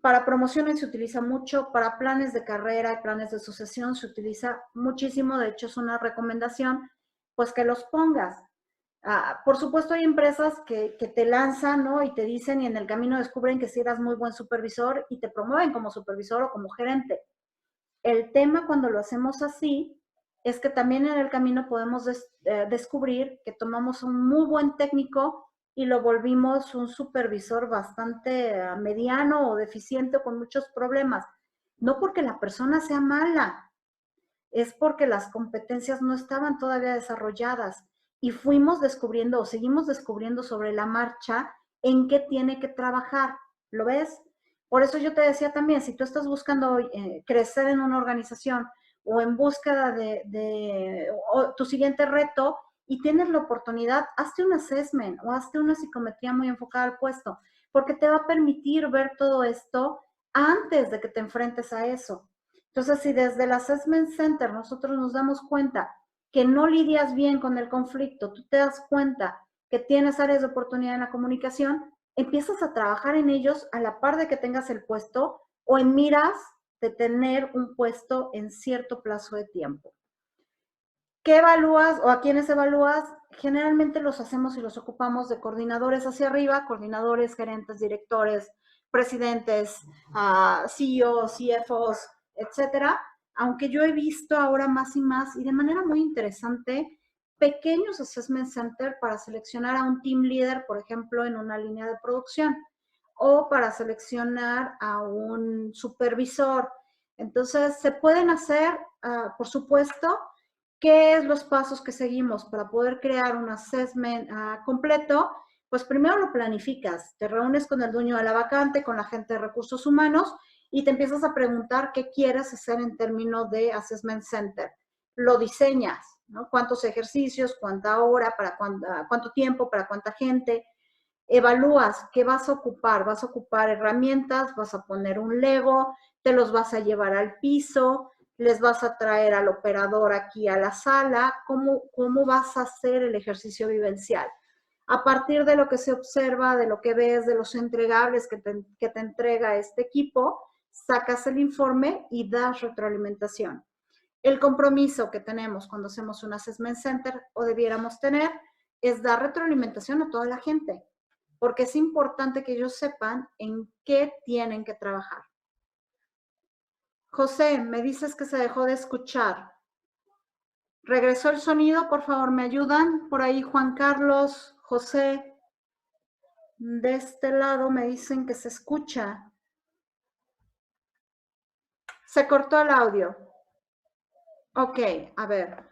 Para promociones se utiliza mucho, para planes de carrera y planes de sucesión se utiliza muchísimo, de hecho es una recomendación, pues que los pongas. Por supuesto hay empresas que te lanzan, ¿no? Y te dicen y en el camino descubren que si eras muy buen supervisor y te promueven como supervisor o como gerente. El tema cuando lo hacemos así es que también en el camino podemos descubrir que tomamos un muy buen técnico y lo volvimos un supervisor bastante mediano o deficiente o con muchos problemas. No porque la persona sea mala, es porque las competencias no estaban todavía desarrolladas y fuimos descubriendo o seguimos descubriendo sobre la marcha en qué tiene que trabajar. ¿Lo ves? Por eso yo te decía también, si tú estás buscando crecer en una organización o en búsqueda de tu siguiente reto y tienes la oportunidad, hazte un assessment o hazte una psicometría muy enfocada al puesto, porque te va a permitir ver todo esto antes de que te enfrentes a eso. Entonces, si desde el Assessment Center nosotros nos damos cuenta que no lidias bien con el conflicto, tú te das cuenta que tienes áreas de oportunidad en la comunicación, empiezas a trabajar en ellos a la par de que tengas el puesto o en miras de tener un puesto en cierto plazo de tiempo. ¿Qué evalúas o a quiénes evalúas? Generalmente los hacemos y los ocupamos de coordinadores hacia arriba, coordinadores, gerentes, directores, presidentes, CEOs, CFOs, etcétera. Aunque yo he visto ahora más y más, y de manera muy interesante, pequeños assessment center para seleccionar a un team leader, por ejemplo, en una línea de producción, o para seleccionar a un supervisor. Entonces, se pueden hacer, por supuesto. ¿Qué es los pasos que seguimos para poder crear un assessment completo? Pues primero lo planificas, te reúnes con el dueño de la vacante, con la gente de recursos humanos y te empiezas a preguntar qué quieres hacer en términos de assessment center. Lo diseñas, ¿no? ¿Cuántos ejercicios, cuánta hora, para cuánto tiempo, para cuánta gente? Evalúas qué vas a ocupar herramientas, vas a poner un Lego, te los vas a llevar al piso, les vas a traer al operador aquí a la sala, cómo vas a hacer el ejercicio vivencial. A partir de lo que se observa, de lo que ves, de los entregables que te entrega este equipo, sacas el informe y das retroalimentación. El compromiso que tenemos cuando hacemos un assessment center o debiéramos tener es dar retroalimentación a toda la gente, porque es importante que ellos sepan en qué tienen que trabajar. José, me dices que se dejó de escuchar. ¿Regresó el sonido? Por favor, ¿me ayudan? Por ahí Juan Carlos, José, de este lado me dicen que se escucha. Se cortó el audio. Ok, a ver.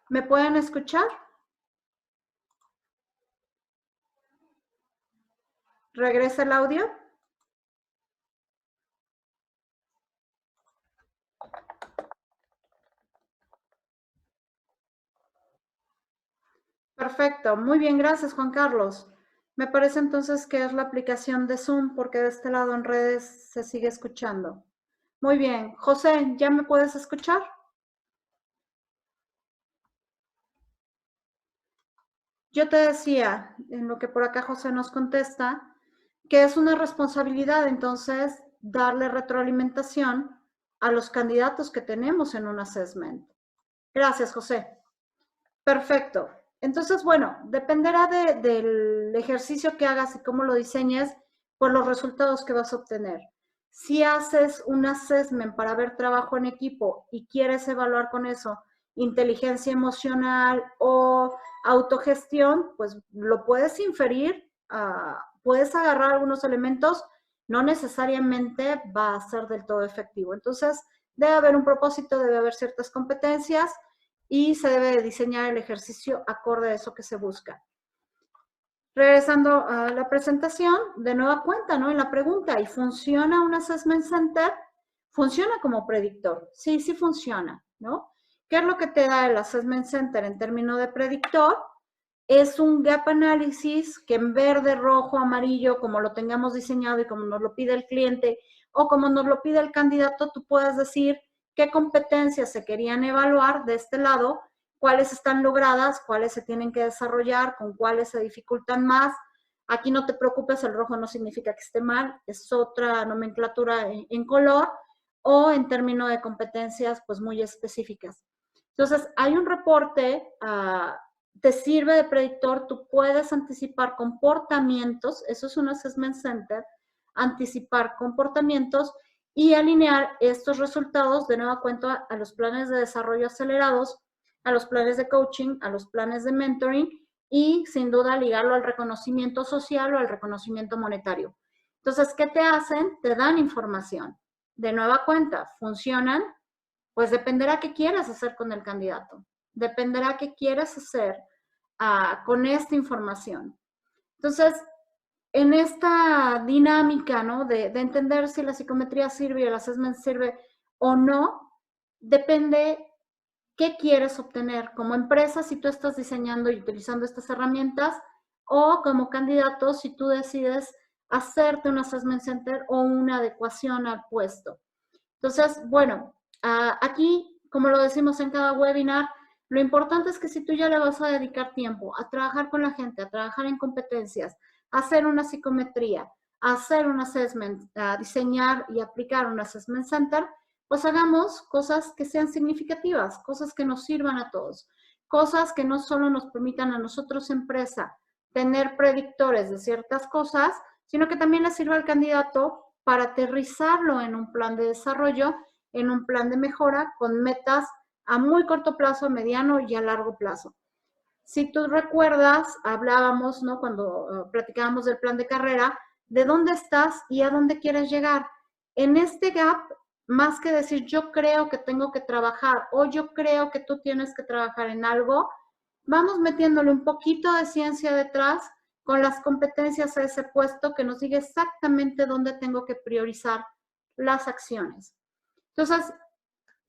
¿Me pueden escuchar? ¿Regresa el audio? Perfecto, muy bien, gracias Juan Carlos. Me parece entonces que es la aplicación de Zoom porque de este lado en redes se sigue escuchando. Muy bien, José, ¿ya me puedes escuchar? Yo te decía, en lo que por acá José nos contesta, que es una responsabilidad entonces darle retroalimentación a los candidatos que tenemos en un assessment. Gracias, José. Perfecto. Entonces, bueno, dependerá del ejercicio que hagas y cómo lo diseñes, por los resultados que vas a obtener. Si haces un assessment para ver trabajo en equipo y quieres evaluar con eso inteligencia emocional o autogestión, pues lo puedes inferir, puedes agarrar algunos elementos, no necesariamente va a ser del todo efectivo. Entonces, debe haber un propósito, debe haber ciertas competencias y se debe diseñar el ejercicio acorde a eso que se busca. Regresando a la presentación, de nueva cuenta, ¿no? En la pregunta, ¿y funciona un assessment center? ¿Funciona como predictor? Sí, sí funciona, ¿no? ¿Qué es lo que te da el assessment center en términos de predictor? Es un gap analysis que en verde, rojo, amarillo, como lo tengamos diseñado y como nos lo pide el cliente o como nos lo pide el candidato, tú puedes decir qué competencias se querían evaluar de este lado, cuáles están logradas, cuáles se tienen que desarrollar, con cuáles se dificultan más. Aquí no te preocupes, el rojo no significa que esté mal, es otra nomenclatura en color o en términos de competencias pues muy específicas. Entonces, hay un reporte, te sirve de predictor, tú puedes anticipar comportamientos, eso es un assessment center, anticipar comportamientos y alinear estos resultados de nueva cuenta a los planes de desarrollo acelerados, a los planes de coaching, a los planes de mentoring y sin duda ligarlo al reconocimiento social o al reconocimiento monetario. Entonces, ¿qué te hacen? Te dan información. De nueva cuenta, ¿funcionan? Pues dependerá qué quieras hacer con el candidato. Dependerá qué quieras hacer con esta información. Entonces, en esta dinámica, ¿no? De entender si la psicometría sirve y el assessment sirve o no, depende qué quieres obtener como empresa si tú estás diseñando y utilizando estas herramientas o como candidato si tú decides hacerte un assessment center o una adecuación al puesto. Entonces, bueno, aquí, como lo decimos en cada webinar, lo importante es que si tú ya le vas a dedicar tiempo a trabajar con la gente, a trabajar en competencias, a hacer una psicometría, a hacer un assessment, a diseñar y aplicar un assessment center, pues hagamos cosas que sean significativas, cosas que nos sirvan a todos, cosas que no solo nos permitan a nosotros, empresa, tener predictores de ciertas cosas, sino que también le sirva al candidato para aterrizarlo en un plan de desarrollo, en un plan de mejora con metas a muy corto plazo, a mediano y a largo plazo. Si tú recuerdas, hablábamos, ¿no? Cuando platicábamos del plan de carrera, de dónde estás y a dónde quieres llegar. En este gap, más que decir yo creo que tengo que trabajar o yo creo que tú tienes que trabajar en algo, vamos metiéndole un poquito de ciencia detrás con las competencias a ese puesto que nos diga exactamente dónde tengo que priorizar las acciones. Entonces,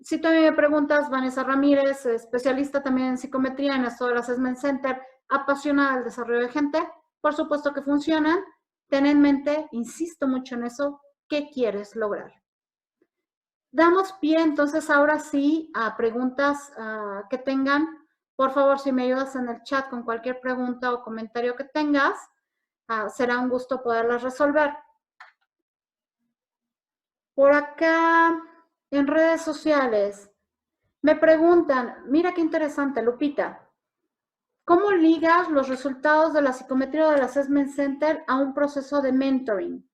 si tú me preguntas, Vanessa Ramírez, especialista también en psicometría en esto del Assessment Center, apasionada del desarrollo de gente, por supuesto que funcionan. Ten en mente, insisto mucho en eso, ¿qué quieres lograr? Damos pie entonces ahora sí a preguntas que tengan. Por favor, si me ayudas en el chat con cualquier pregunta o comentario que tengas, será un gusto poderlas resolver. Por acá, en redes sociales, me preguntan, mira qué interesante, Lupita, ¿cómo ligas los resultados de la psicometría del Assessment Center a un proceso de mentoring?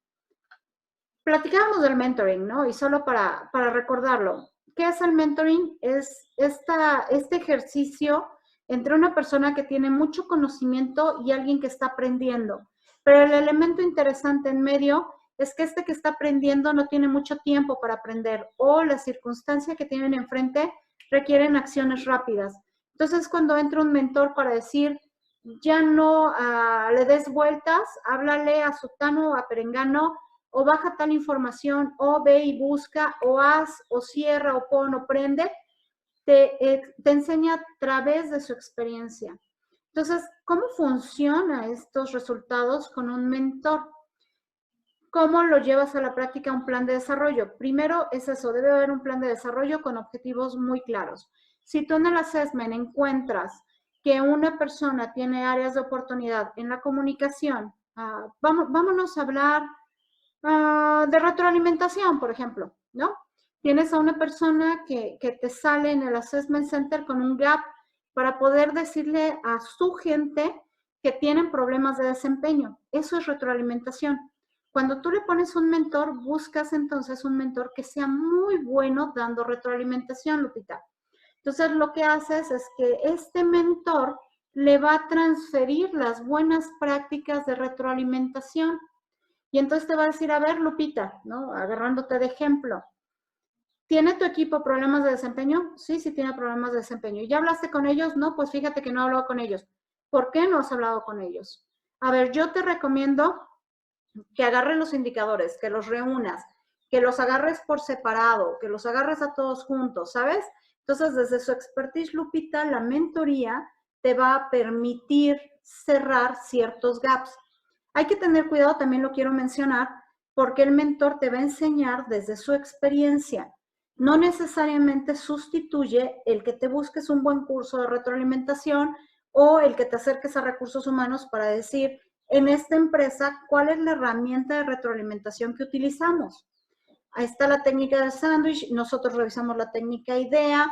Platicábamos del mentoring, ¿no? Y solo para recordarlo, ¿qué es el mentoring? Es este ejercicio entre una persona que tiene mucho conocimiento y alguien que está aprendiendo. Pero el elemento interesante en medio es que este que está aprendiendo no tiene mucho tiempo para aprender o la circunstancia que tienen enfrente requieren acciones rápidas. Entonces, cuando entra un mentor para decir, ya no le des vueltas, háblale a sutano o a perengano, o baja tal información, o ve y busca, o haz, o cierra, o pon, o prende, te enseña a través de su experiencia. Entonces, ¿cómo funcionan estos resultados con un mentor? ¿Cómo lo llevas a la práctica un plan de desarrollo? Primero es eso, debe haber un plan de desarrollo con objetivos muy claros. Si tú en el assessment encuentras que una persona tiene áreas de oportunidad en la comunicación, vámonos a hablar de retroalimentación, por ejemplo, ¿no? Tienes a una persona que te sale en el Assessment Center con un gap para poder decirle a su gente que tienen problemas de desempeño. Eso es retroalimentación. Cuando tú le pones un mentor, buscas entonces un mentor que sea muy bueno dando retroalimentación, Lupita. Entonces, lo que haces es que este mentor le va a transferir las buenas prácticas de retroalimentación. Y entonces te va a decir, a ver, Lupita, ¿no? Agarrándote de ejemplo. ¿Tiene tu equipo problemas de desempeño? Sí, sí tiene problemas de desempeño. ¿Ya hablaste con ellos? No, pues fíjate que no he hablado con ellos. ¿Por qué no has hablado con ellos? A ver, yo te recomiendo que agarres los indicadores, que los reúnas, que los agarres por separado, que los agarres a todos juntos, ¿sabes? Entonces, desde su expertise, Lupita, la mentoría te va a permitir cerrar ciertos gaps. Hay que tener cuidado, también lo quiero mencionar, porque el mentor te va a enseñar desde su experiencia. No necesariamente sustituye el que te busques un buen curso de retroalimentación o el que te acerques a recursos humanos para decir, en esta empresa, ¿cuál es la herramienta de retroalimentación que utilizamos? Ahí está la técnica del sándwich, nosotros revisamos la técnica IDEA,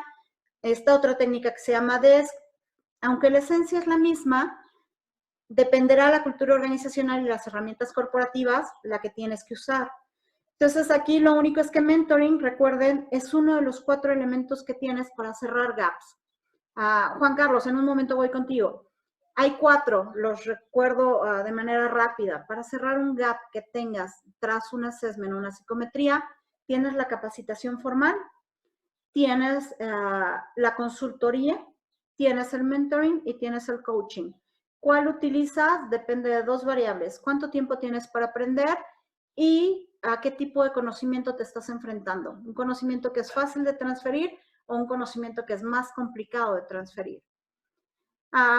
esta otra técnica que se llama DESC, aunque la esencia es la misma, dependerá la cultura organizacional y las herramientas corporativas la que tienes que usar. Entonces, aquí lo único es que mentoring, recuerden, es uno de los 4 elementos que tienes para cerrar gaps. Juan Carlos, en un momento voy contigo. Hay 4, los recuerdo de manera rápida. Para cerrar un gap que tengas tras un assessment o una psicometría, tienes la capacitación formal, tienes la consultoría, tienes el mentoring y tienes el coaching. ¿Cuál utilizas? Depende de 2 variables. ¿Cuánto tiempo tienes para aprender? Y a qué tipo de conocimiento te estás enfrentando. Un conocimiento que es fácil de transferir o un conocimiento que es más complicado de transferir.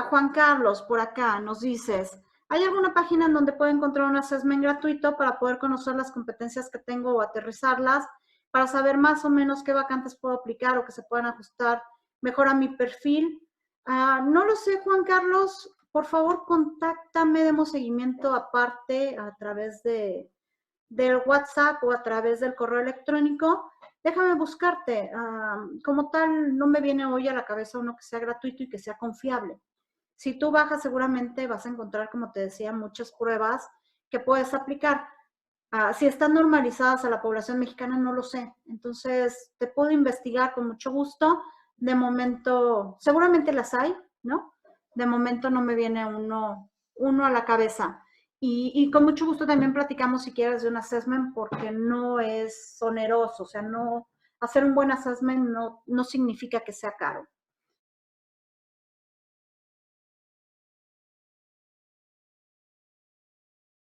Juan Carlos, por acá, nos dices, ¿hay alguna página en donde puedo encontrar un assessment gratuito para poder conocer las competencias que tengo o aterrizarlas, para saber más o menos qué vacantes puedo aplicar o que se puedan ajustar mejor a mi perfil? No lo sé, Juan Carlos, por favor, contáctame, demos seguimiento aparte a través de del WhatsApp o a través del correo electrónico, déjame buscarte. Como tal, no me viene hoy a la cabeza uno que sea gratuito y que sea confiable. Si tú bajas, seguramente vas a encontrar, como te decía, muchas pruebas que puedes aplicar. Si están normalizadas a la población mexicana, no lo sé. Entonces, te puedo investigar con mucho gusto. De momento, seguramente las hay, ¿no? De momento no me viene uno a la cabeza. Y con mucho gusto también platicamos si quieres de un assessment porque no es oneroso, o sea, no, hacer un buen assessment no significa que sea caro.